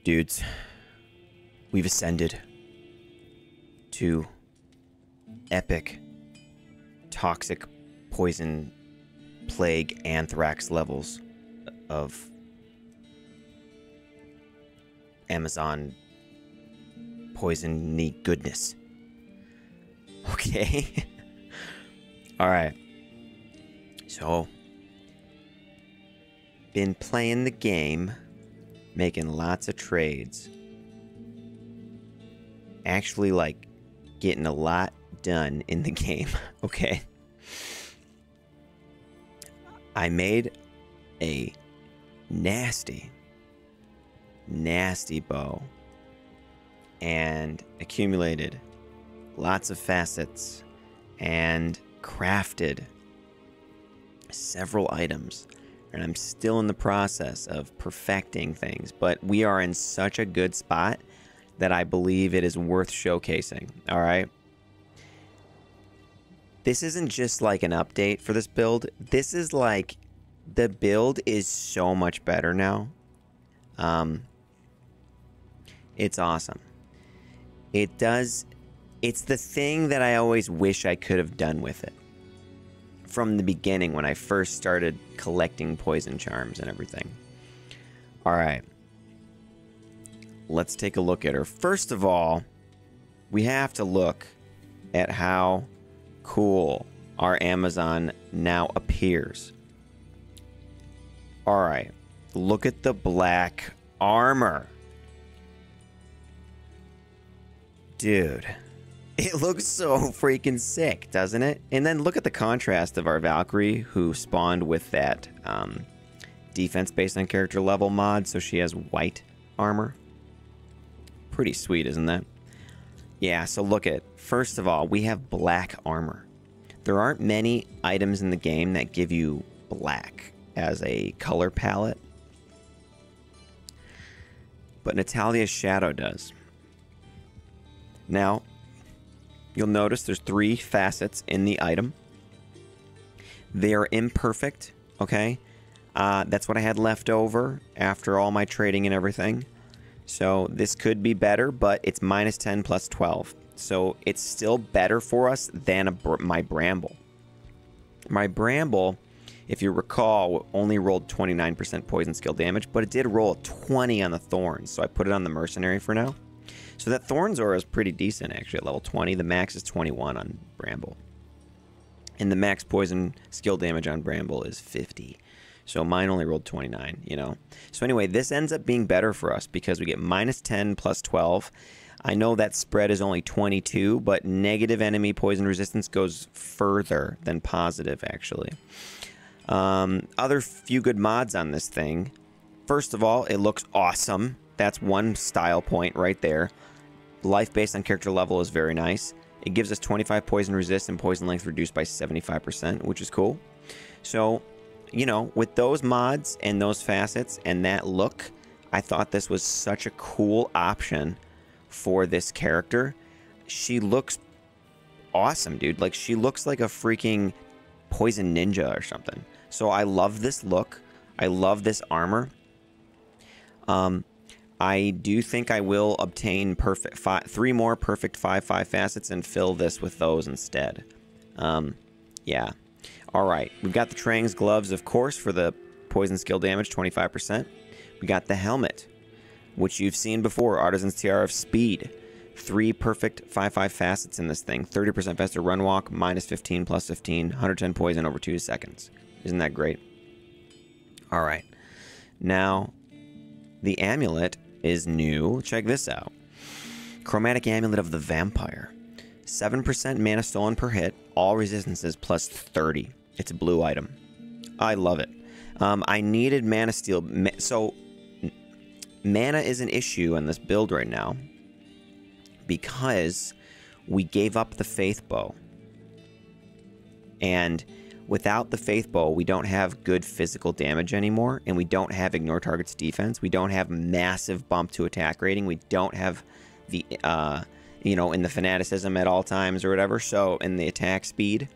Dudes, we've ascended to epic, toxic, poison, plague, anthrax levels of Amazon poison-y goodness. Okay? Alright. So, been playing the game, making lots of trades. Actually, like, getting a lot done in the game, okay? I made a nasty bow and accumulated lots of facets and crafted several items, and I'm still in the process of perfecting things, but we are in such a good spot that I believe it is worth showcasing. All right, this isn't just like an update for this build. This is like, the build is so much better now. It's awesome. It's the thing that I always wish I could have done with it from the beginning when I first started collecting poison charms and everything. All right. Let's take a look at her. First of all, we have to look at how cool our Amazon now appears. All right. Look at the black armor. Dude, it looks so freaking sick, doesn't it? And then look at the contrast of our Valkyrie, who spawned with that defense based on character level mod, so she has white armor. Pretty sweet, isn't that? Yeah, so look at, first of all, we have black armor. There aren't many items in the game that give you black as a color palette, but Natalia's Shadow does. Now, you'll notice there's 3 facets in the item. They are imperfect, okay? That's what I had left over after all my trading and everything. So this could be better, but it's -10 plus 12. So it's still better for us than my Bramble. My Bramble, if you recall, only rolled 29% poison skill damage, but it did roll a 20 on the Thorns, so I put it on the Mercenary for now. So that Thorns aura is pretty decent, actually, at level 20. The max is 21 on Bramble. And the max poison skill damage on Bramble is 50. So mine only rolled 29, you know. So anyway, this ends up being better for us because we get -10 plus 12. I know that spread is only 22, but negative enemy poison resistance goes further than positive, actually. Other few good mods on this thing. First of all, it looks awesome. That's one style point right there. Life based on character level is very nice. It gives us 25 poison resist and poison length reduced by 75%, which is cool. So, you know, with those mods and those facets and that look, I thought this was such a cool option for this character. She looks awesome, dude. Like, she looks like a freaking poison ninja or something. So I love this look. I love this armor. I do think I will obtain 3 more perfect 5/5 facets and fill this with those instead. Yeah. All right. We've got the Trang's gloves, of course, for the poison skill damage, 25%. We got the helmet, which you've seen before, Artisan's Tiara of Speed. 3 perfect 5/5 facets in this thing. 30% faster run walk, -15 plus 15, 110 poison over 2 seconds. Isn't that great? All right. Now, the amulet is new. Check this out. Chromatic Amulet of the Vampire. 7% mana stolen per hit. All resistances plus 30. It's a blue item. I love it. I needed mana steal. So, mana is an issue in this build right now because we gave up the Faith Bow. And without the Faith Bow, we don't have good physical damage anymore, and we don't have Ignore Target's defense. We don't have massive bump to attack rating. We don't have the, you know, in the Fanaticism at all times or whatever. So, in the attack speed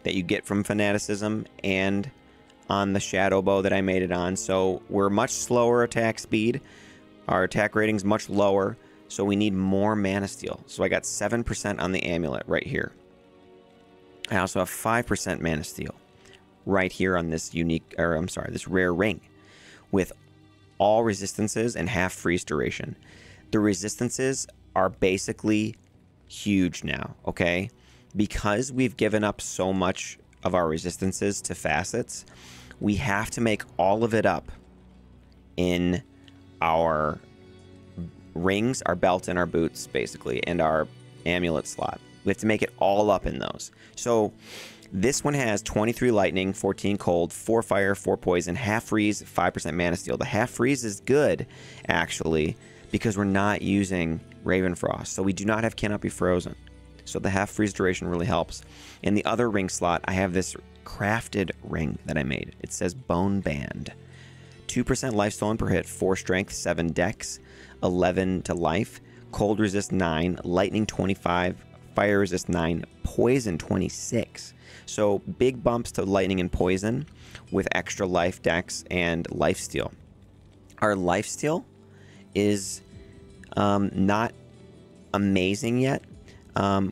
that you get from Fanaticism and on the Shadow Bow that I made it on. So, we're much slower attack speed. Our attack rating's much lower, so we need more mana steel. So I got 7% on the amulet right here. I also have 5% mana steel right here on this unique, or I'm sorry, this rare ring with all resistances and half freeze duration. The resistances are basically huge now, okay? Because we've given up so much of our resistances to facets, we have to make all of it up in our rings, our belt, and our boots, basically, and our amulet slot. We have to make it all up in those. So this one has 23 lightning, 14 cold, 4 fire, 4 poison, half freeze, 5% mana steel. The half freeze is good, actually, because we're not using Ravenfrost. So we do not have Cannot Be Frozen. So the half freeze duration really helps. In the other ring slot, I have this crafted ring that I made. It says Bone Band. 2% life stolen per hit, 4 strength, 7 dex, 11 to life, cold resist 9, lightning 25, fire resist 9, poison 26. So big bumps to lightning and poison with extra life, dex, and life steal. Our life steal is not amazing yet.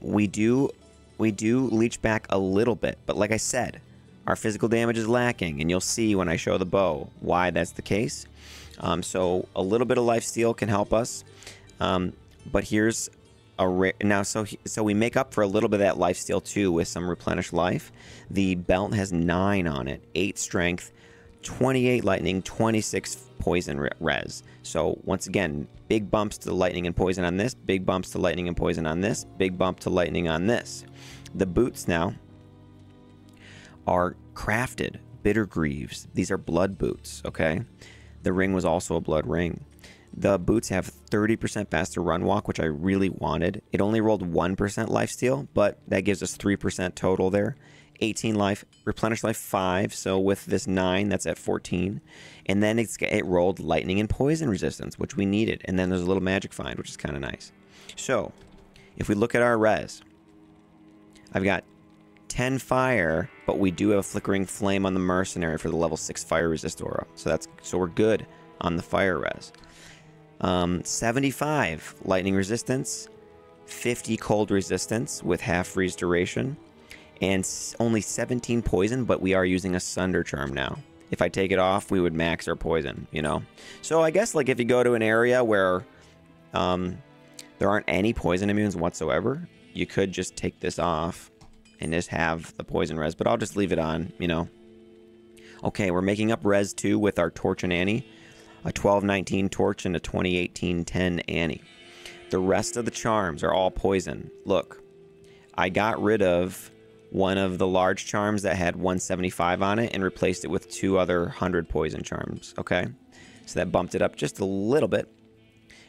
We do leech back a little bit, but like I said, our physical damage is lacking, and you'll see when I show the bow why that's the case. So a little bit of life steal can help us, but here's a rare now. So we make up for a little bit of that life steal too with some replenished life. The belt has 9 on it, 8 strength, 28 lightning, 26 poison res. So once again, big bumps to lightning and poison on this, big bumps to lightning and poison on this, big bump to lightning on this. The boots now are crafted bitter greaves. These are blood boots, okay? The ring was also a blood ring. The boots have 30% faster run walk, which I really wanted. It only rolled 1% life steal, but that gives us 3% total there. 18 life, replenished life 5, so with this 9, that's at 14. And then it rolled lightning and poison resistance, which we needed. And then there's a little magic find, which is kind of nice. So, if we look at our res, I've got 10 fire, but we do have a flickering flame on the mercenary for the level 6 fire resist aura. So we're good on the fire res. 75 lightning resistance, 50 cold resistance with half freeze duration, and only 17 poison, but we are using a Sunder Charm now. If I take it off, we would max our poison, you know? So I guess, like, if you go to an area where there aren't any poison immunes whatsoever, you could just take this off and just have the poison res, but I'll just leave it on, you know? Okay, we're making up res 2 with our Torch and Annie. A 12-19 Torch and a 20-18-10 Annie. The rest of the charms are all poison. Look, I got rid of one of the large charms that had 175 on it and replaced it with 2 other 100 poison charms, okay? So that bumped it up just a little bit.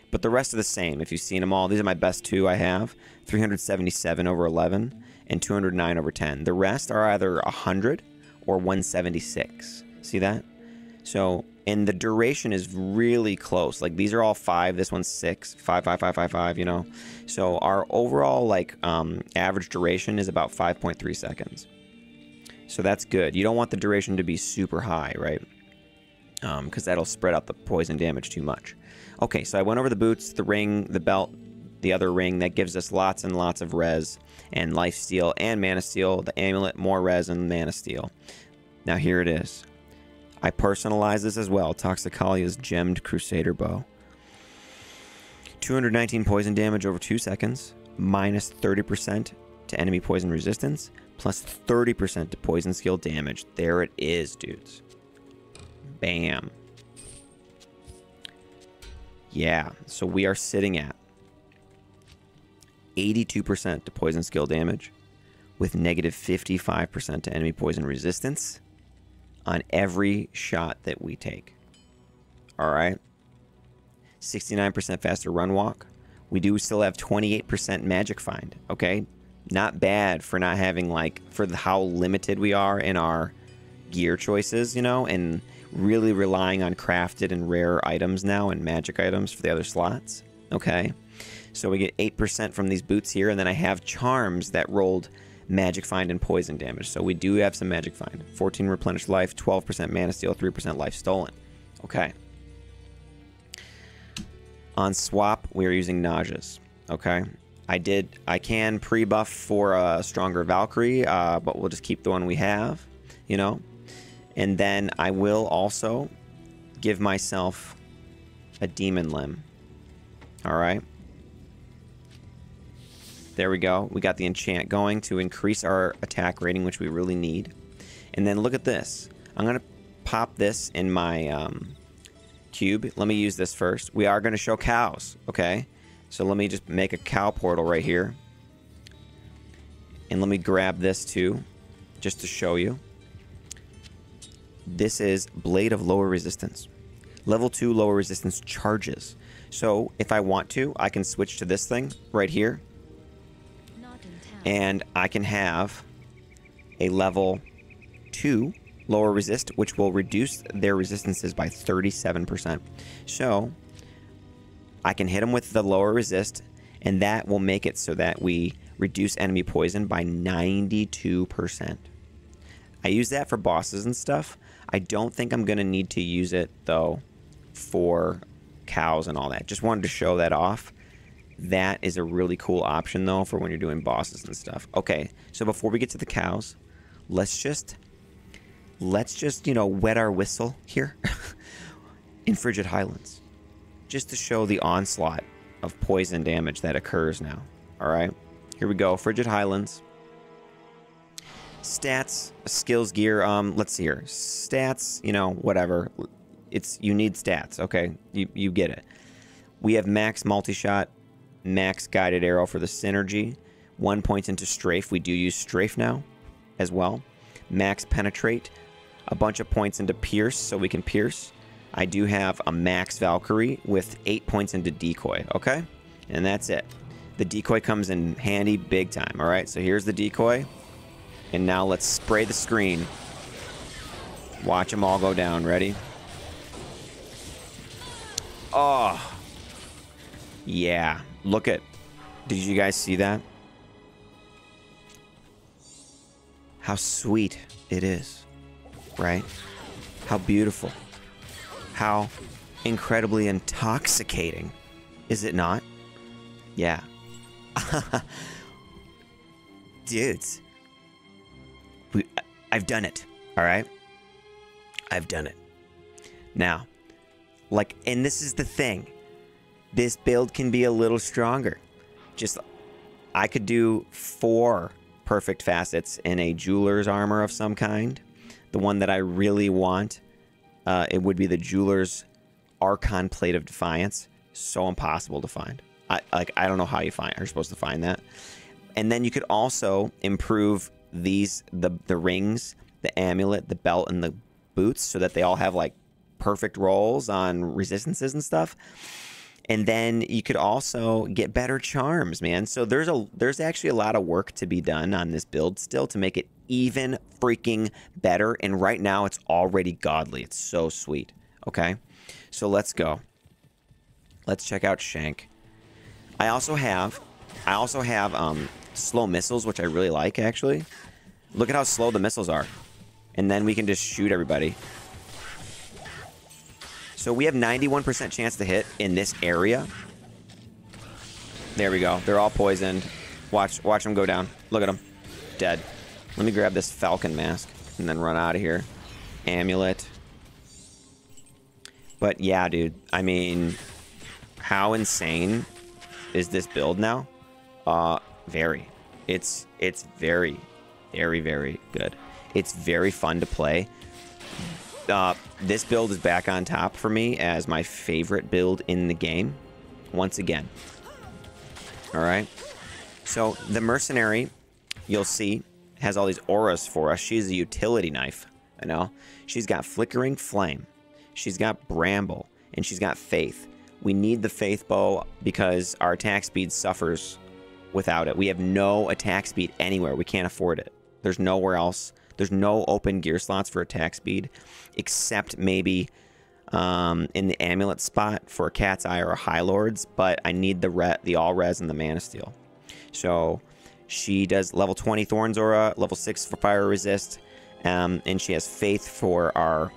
But the rest are the same. If you've seen them all, these are my best 2 I have. 377 over 11 and 209 over 10. The rest are either 100 or 176. See that? So, and the duration is really close. Like, these are all 5. This one's 6. 5, 5, 5, 5, 5, you know? So our overall, like, average duration is about 5.3 seconds. So that's good. You don't want the duration to be super high, right? Because that'll spread out the poison damage too much. Okay, so I went over the boots, the ring, the belt, the other ring. That gives us lots and lots of res and life steal and mana steal. The amulet, more res and mana steal. Now here it is. I personalize this as well. Toxicalia's Gemmed Crusader Bow. 219 poison damage over 2 seconds, minus 30% to enemy poison resistance, plus 30% to poison skill damage. There it is, dudes. Bam. Yeah, so we are sitting at 82% to poison skill damage, with negative 55% to enemy poison resistance on every shot that we take. Alright? 69% faster run walk. We do still have 28% magic find. Okay? Not bad for not having, like, for how limited we are in our gear choices, you know, and really relying on crafted and rare items now and magic items for the other slots. Okay? So we get 8% from these boots here, and then I have charms that rolled magic find and poison damage. So we do have some magic find. 14 replenished life, 12% mana steal, 3% life stolen. Okay. On swap, we are using Nauseous. Okay. I can pre-buff for a stronger Valkyrie, but we'll just keep the one we have, you know. And then I will also give myself a Demon Limb. All right. There we go. We got the enchant going to increase our attack rating, which we really need. And then look at this. I'm going to pop this in my cube. Let me use this first. We are going to show cows, okay? So let me just make a cow portal right here. And let me grab this too, just to show you. This is Blade of Lower Resistance. Level 2 lower resistance charges. So if I want to, I can switch to this thing right here. And I can have a level 2 lower resist, which will reduce their resistances by 37%. So I can hit them with the lower resist, and that will make it so that we reduce enemy poison by 92%. I use that for bosses and stuff. I don't think I'm going to need to use it, though, for cows and all that. Just wanted to show that off. That is a really cool option, though, for when you're doing bosses and stuff. Okay, so before we get to the cows, let's just, you know, wet our whistle here in Frigid Highlands. Just to show the onslaught of poison damage that occurs now. All right, here we go. Frigid Highlands. Stats, skills, gear. Let's see here. Stats, you know, whatever. You need stats. Okay, you get it. We have max multi-shot, max guided arrow for the synergy. 1 point into strafe. We do use strafe now as well. Max penetrate. A bunch of points into pierce, so we can pierce. I do have a max Valkyrie with 8 points into decoy, okay? And that's it. The decoy comes in handy big time, all right? So here's the decoy. And now let's spray the screen. Watch them all go down. Ready? Oh. Yeah. Look at... Did you guys see that? How sweet it is. Right? How beautiful. How incredibly intoxicating. Is it not? Yeah. Dudes. I've done it. All right? I've done it. Now, like, and this is the thing. This build can be a little stronger. Just, I could do 4 perfect facets in a jeweler's armor of some kind. The one that I really want, it would be the jeweler's Archon Plate of Defiance. So impossible to find. I don't know how you're supposed to find that. And then you could also improve these, the rings, the amulet, the belt, and the boots, so that they all have like perfect rolls on resistances and stuff. And then you could also get better charms, man. So there's actually a lot of work to be done on this build still to make it even freaking better. And right now it's already godly. It's so sweet. Okay, so let's go. Let's check out Shank. I also have slow missiles, which I really like, actually. Look at how slow the missiles are. And then we can just shoot everybody. So we have 91% chance to hit in this area. There we go. They're all poisoned. Watch them go down. Look at them. Dead. Let me grab this Falcon mask and then run out of here. Amulet. But yeah, dude. I mean, how insane is this build now? Very. It's very, very, very good. It's very fun to play. This build is back on top for me as my favorite build in the game. Once again. Alright. So, the Mercenary, you'll see, has all these auras for us. She's a utility knife. You know? She's got Flickering Flame. She's got Bramble. And she's got Faith. We need the Faith Bow because our attack speed suffers without it. We have no attack speed anywhere. We can't afford it. There's nowhere else. There's no open gear slots for attack speed, except maybe in the amulet spot for a Cat's Eye or a High Lords, but I need the All Res and the Mana Steel. So she does level 20 Thorns Aura, level 6 for Fire Resist, and she has Faith for our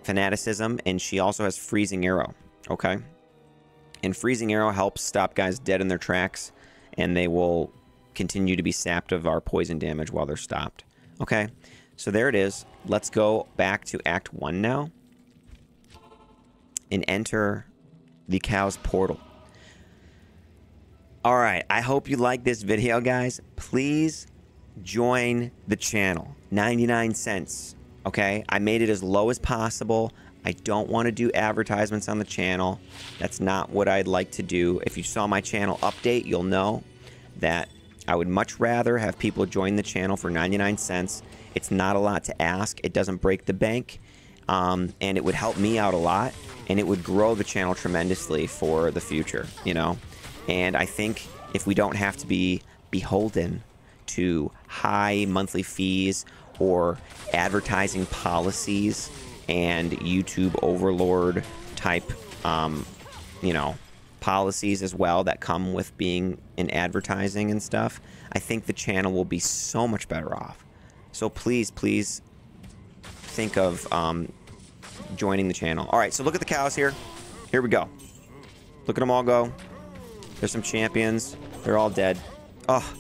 Fanaticism, and she also has Freezing Arrow. Okay? And Freezing Arrow helps stop guys dead in their tracks, and they will continue to be sapped of our poison damage while they're stopped. Okay? So there it is. Let's go back to Act 1 now and enter the Cow's Portal. Alright, I hope you like this video, guys. Please join the channel. 99 cents. Okay? I made it as low as possible. I don't want to do advertisements on the channel. That's not what I'd like to do. If you saw my channel update, you'll know that I would much rather have people join the channel for 99 cents. It's not a lot to ask. It doesn't break the bank. And it would help me out a lot. And it would grow the channel tremendously for the future, you know? And I think if we don't have to be beholden to high monthly fees or advertising policies and YouTube overlord type, you know, policies as well that come with being in advertising and stuff, I think the channel will be so much better off. So please, please think of joining the channel. All right, so look at the cows here. Here we go. Look at them all go. There's some champions. They're all dead. Oh,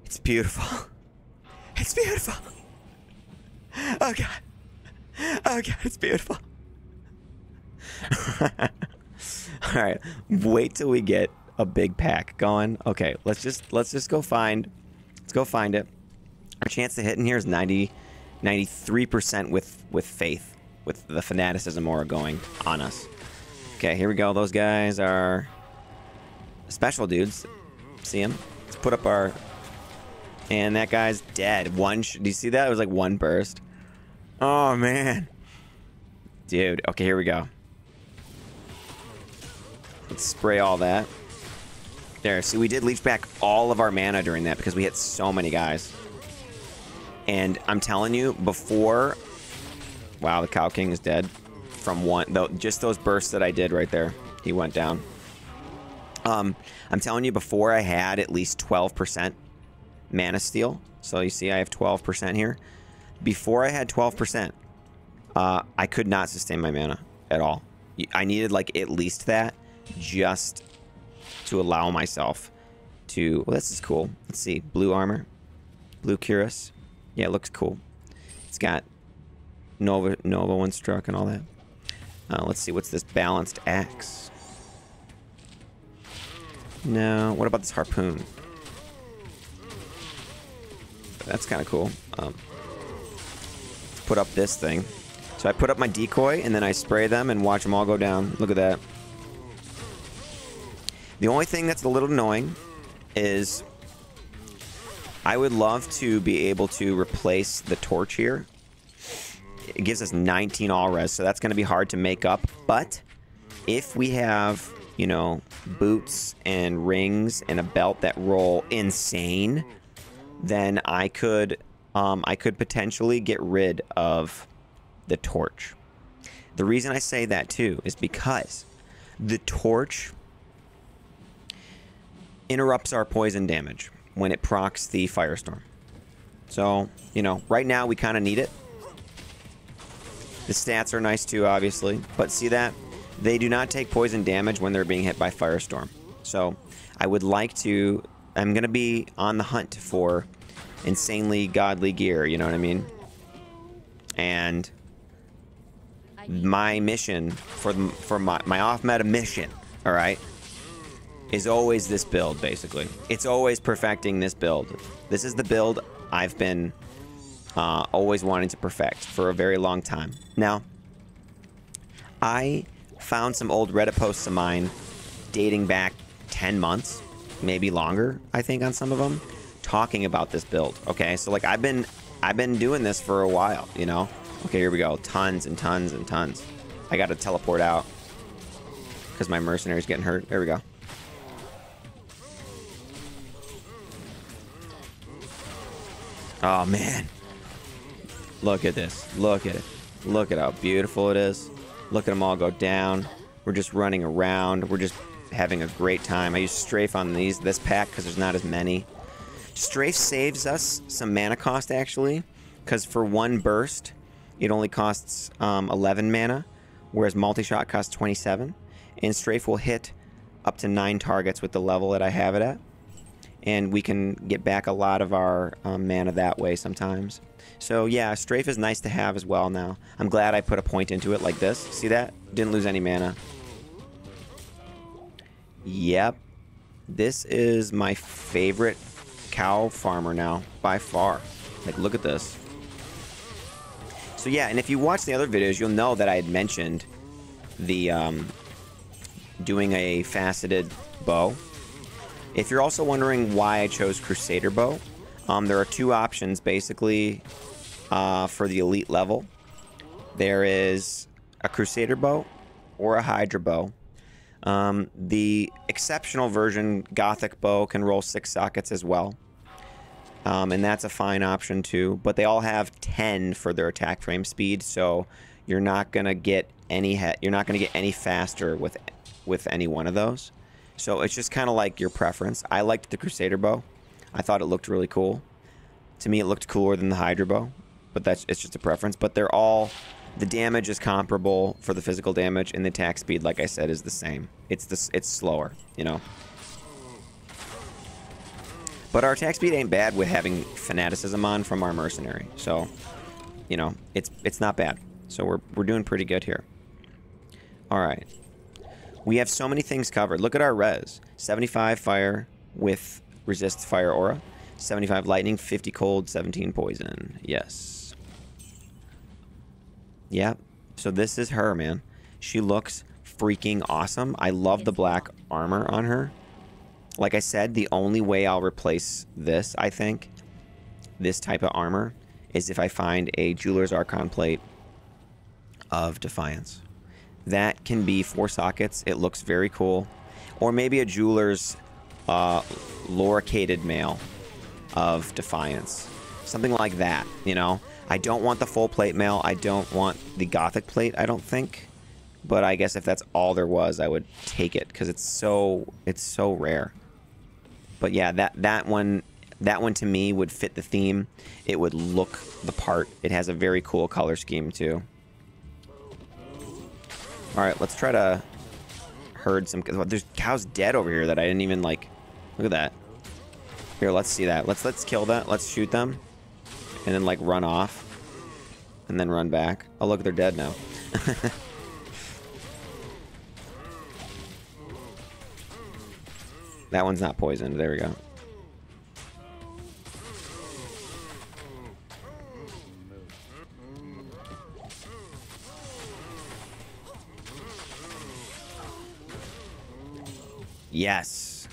it's beautiful. It's beautiful. Oh, God. Oh, God, it's beautiful. All right, wait till we get a big pack going. Okay, let's just go find. Let's go find it. Our chance to hit in here is 93% with faith, with the fanaticism aura going on us. Okay, here we go. Those guys are special dudes. See them? Let's put up our... And that guy's dead. Do you see that? It was like one burst. Oh, man. Dude. Okay, here we go. Let's spray all that. There. See, we did leech back all of our mana during that because we hit so many guys. And I'm telling you, before... Wow, the Cow King is dead. From one... just those bursts that I did right there. He went down. I'm telling you, before I had at least 12% mana steal. So you see I have 12% here. Before I had 12%, I could not sustain my mana at all. I needed like at least that just to allow myself to... Well, this is cool. Let's see. Blue armor. Blue cuirass. Yeah, it looks cool. It's got Nova one struck and all that. Let's see. What's this balanced axe? No. What about this harpoon? That's kind of cool. Let's put up this thing. So I put up my decoy, and then I spray them and watch them all go down. Look at that. The only thing that's a little annoying is I would love to be able to replace the torch here. It gives us 19 all res, so that's going to be hard to make up. But if we have, you know, boots and rings and a belt that roll insane, then I could potentially get rid of the torch. The reason I say that too is because the torch interrupts our poison damage when it procs the firestorm. So, you know, right now we kind of need it. The stats are nice too, obviously, but see that? They do not take poison damage when they're being hit by firestorm. So I would like to... I'm going to be on the hunt for insanely godly gear, you know what I mean? And my mission for my off-meta mission, all right, is always this build, basically. It's always perfecting this build. This is the build I've been always wanting to perfect for a very long time. Now, I found some old Reddit posts of mine dating back 10 months, maybe longer, I think, on some of them, talking about this build. Okay, so like I've been doing this for a while, you know. Okay, here we go. Tons and tons and tons. I got to teleport out because my mercenary's getting hurt. There we go. Oh man, look at this. Look at it. Look at how beautiful it is. Look at them all go down. We're just running around. We're just having a great time. I use strafe on this pack because there's not as many. Strafe saves us some mana cost, actually, because for one burst, it only costs 11 mana, whereas multi-shot costs 27. And strafe will hit up to 9 targets with the level that I have it at. And we can get back a lot of our mana that way sometimes. So yeah, strafe is nice to have as well now. I'm glad I put a point into it like this. See that? Didn't lose any mana. Yep. This is my favorite cow farmer now, by far. Like, look at this. So yeah, and if you watch the other videos, you'll know that I had mentioned the doing a faceted bow. If you're also wondering why I chose Crusader bow, there are 2 options basically for the elite level. There is a Crusader bow or a Hydra bow. The exceptional version Gothic bow can roll 6 sockets as well. And that's a fine option too, but they all have 10 for their attack frame speed, so you're not gonna get any faster with any one of those. So it's just kind of like your preference. I liked the Crusader bow. I thought it looked really cool. To me, it looked cooler than the Hydra bow, but it's just a preference. But they're all, the damage is comparable for the physical damage, and the attack speed, like I said, is the same. It's slower, you know. But our attack speed ain't bad with having Fanaticism on from our Mercenary. So, you know, it's not bad. So we're doing pretty good here. All right. We have so many things covered. Look at our res. 75 fire with resist fire aura. 75 lightning, 50 cold, 17 poison. Yes. Yep. So this is her, man. She looks freaking awesome. I love the black armor on her. Like I said, the only way I'll replace this, I think, this type of armor, is if I find a Jeweler's Archon plate of Defiance. That can be 4 sockets. It looks very cool. Or maybe a Jeweler's Loricated Mail of Defiance. Something like that, you know? I don't want the full plate mail. I don't want the Gothic plate, I don't think. But I guess if that's all there was, I would take it, because it's so rare. But yeah, that one to me would fit the theme. It would look the part. It has a very cool color scheme too. All right, let's try to herd some. There's cows dead over here that I didn't even like. Look at that. Here, let's see that. Let's kill that. Let's shoot them, and then like run off, and then run back. Oh look, they're dead now. That one's not poisoned. There we go. Yes.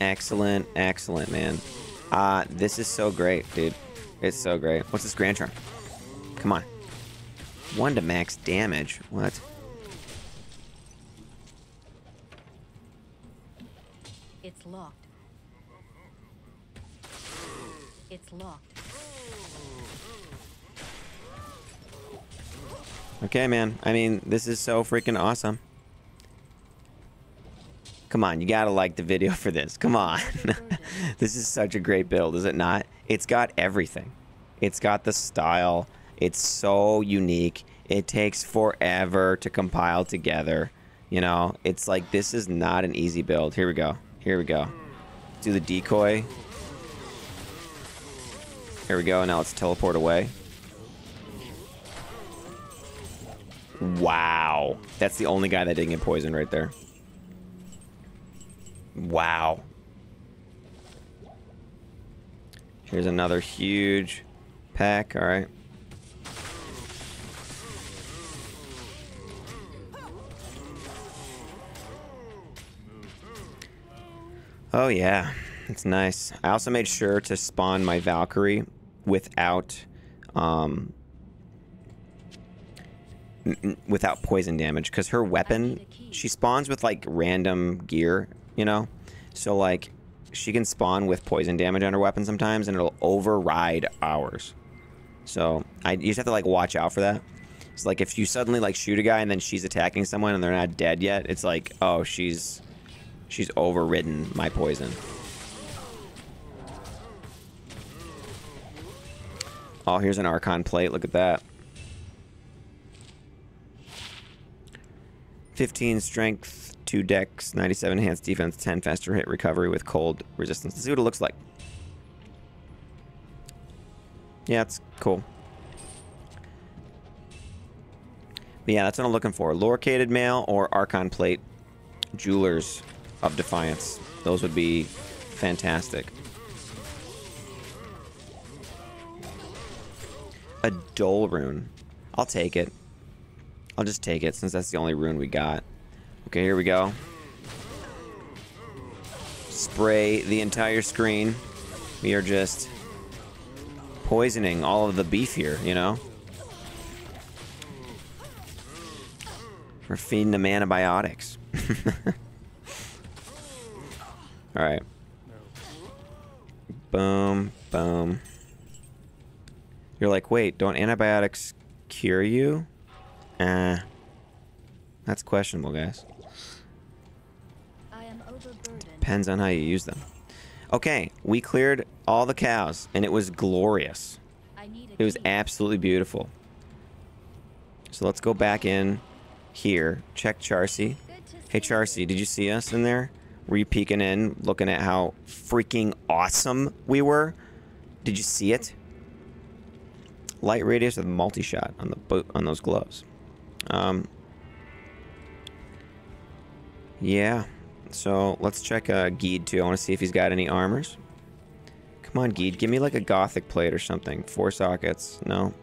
Excellent, excellent, man. This is so great, dude. It's so great. What's this Grand Charm? Come on. 1 to max damage. What? It's locked. It's locked. Okay, man. I mean, this is so freaking awesome. Come on, you gotta like the video for this. Come on. This is such a great build, is it not? It's got everything. It's got the style. It's so unique. It takes forever to compile together. You know, it's like, this is not an easy build. Here we go. Here we go. Do the decoy. Here we go. Now let's teleport away. Wow. That's the only guy that didn't get poisoned right there. Wow. Here's another huge pack. All right. Oh yeah, it's nice. I also made sure to spawn my Valkyrie without without poison damage, because her weapon, she spawns with like random gear, you know, so like she can spawn with poison damage on her weapon sometimes, and it'll override ours. So you just have to like watch out for that. It's like if you suddenly like shoot a guy and then she's attacking someone and they're not dead yet, it's like, oh, she's overridden my poison. Oh, here's an Archon plate. Look at that. 15 strength, 2 dex, 97 enhanced defense, 10 faster hit recovery with cold resistance. Let's see what it looks like. Yeah, it's cool. But yeah, that's what I'm looking for. Loricated Mail or Archon Plate Jewelers of Defiance. Those would be fantastic. A Dole Rune. I'll take it. I'll just take it since that's the only rune we got. Okay, here we go. Spray the entire screen. We are just poisoning all of the beef here, you know? We're feeding them antibiotics. Alright. Boom, boom. You're like, wait, don't antibiotics cure you? That's questionable, guys. I am overburdened. Depends on how you use them. Okay, we cleared all the cows, and it was glorious. I need a It was key. absolutely beautiful. So let's go back in here. Check Charcy. Good to Hey, see Charcy, you. did you see us in there? Were you peeking in, looking at how freaking awesome we were? Did you see it? Light radius with multi-shot on the boot on those gloves. Yeah. So let's check Geed too. I want to see if he's got any armors. Come on, Geed, give me like a gothic plate or something. 4 sockets. No.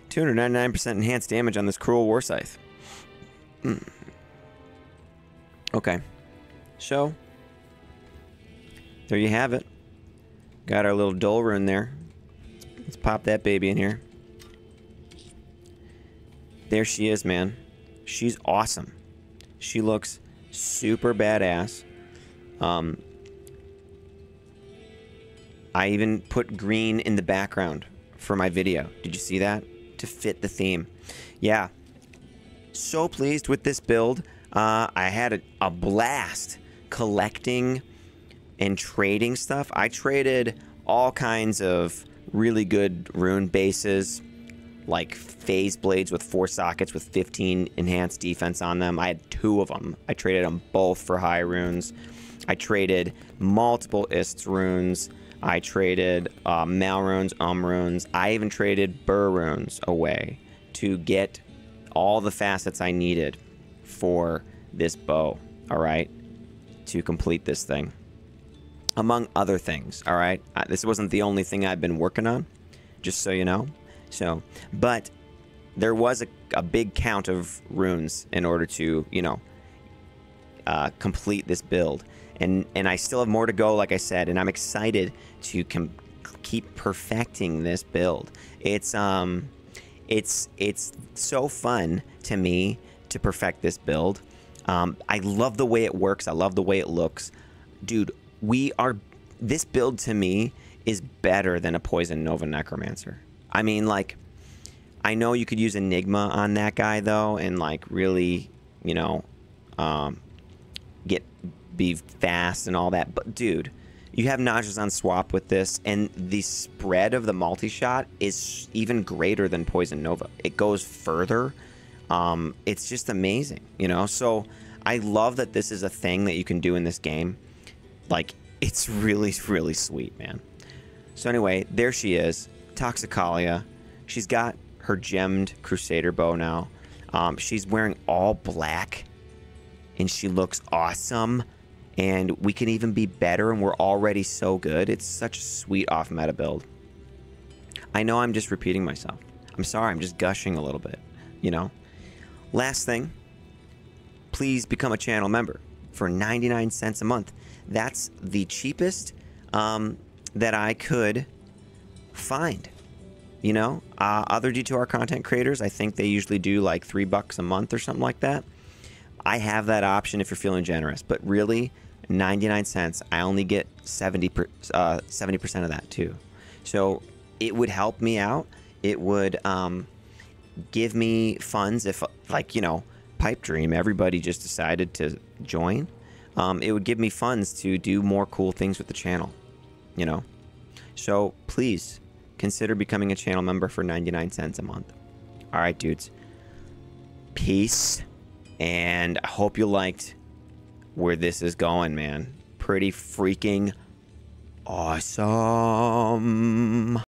$299% enhanced damage on this cruel war scythe. Okay. So there you have it. Got our little Dole Rune there. Let's pop that baby in here. There she is, man. She's awesome. She looks super badass. I even put green in the background for my video. Did you see that? To fit the theme. Yeah. So pleased with this build. I had a blast collecting and trading stuff. I traded all kinds of really good rune bases, like phase blades with 4 sockets with 15 enhanced defense on them. I had 2 of them. I traded them both for high runes. I traded multiple Ists runes. I traded Mal runes, runes. I even traded Burr runes away to get all the facets I needed for this bow, all right, to complete this thing. Among other things, all right? This wasn't the only thing I've been working on, just so you know. So, but there was a big count of runes in order to, you know, complete this build. And I still have more to go, like I said, and I'm excited to keep perfecting this build. It's so fun to me to perfect this build. I love the way it works. I love the way it looks. Dude, this build to me is better than a Poison Nova Necromancer. I mean, like, I know you could use Enigma on that guy, though, and, like, really, you know, be fast and all that. But, dude, you have Nausea on swap with this, and the spread of the multi-shot is even greater than Poison Nova. It goes further. It's just amazing, you know? So, I love that this is a thing that you can do in this game. Like, it's really, really sweet, man. So, anyway, there she is. Toxicalia. She's got her gemmed Crusader bow now. She's wearing all black, and she looks awesome. And we can even be better, and we're already so good. It's such a sweet off-meta build. I know I'm just repeating myself. I'm sorry, I'm just gushing a little bit, you know? Last thing, please become a channel member for 99 cents a month. That's the cheapest that I could find. You know, other D2R content creators, I think they usually do like $3 a month or something like that. I have that option if you're feeling generous, but really, 99 cents, I only get 70% of that too. So it would help me out. It would give me funds if, like, you know, Pipe Dream, everybody just decided to join. It would give me funds to do more cool things with the channel, you know. So please consider becoming a channel member for 99 cents a month. All right, dudes. Peace. And I hope you liked where this is going, man. Pretty freaking awesome.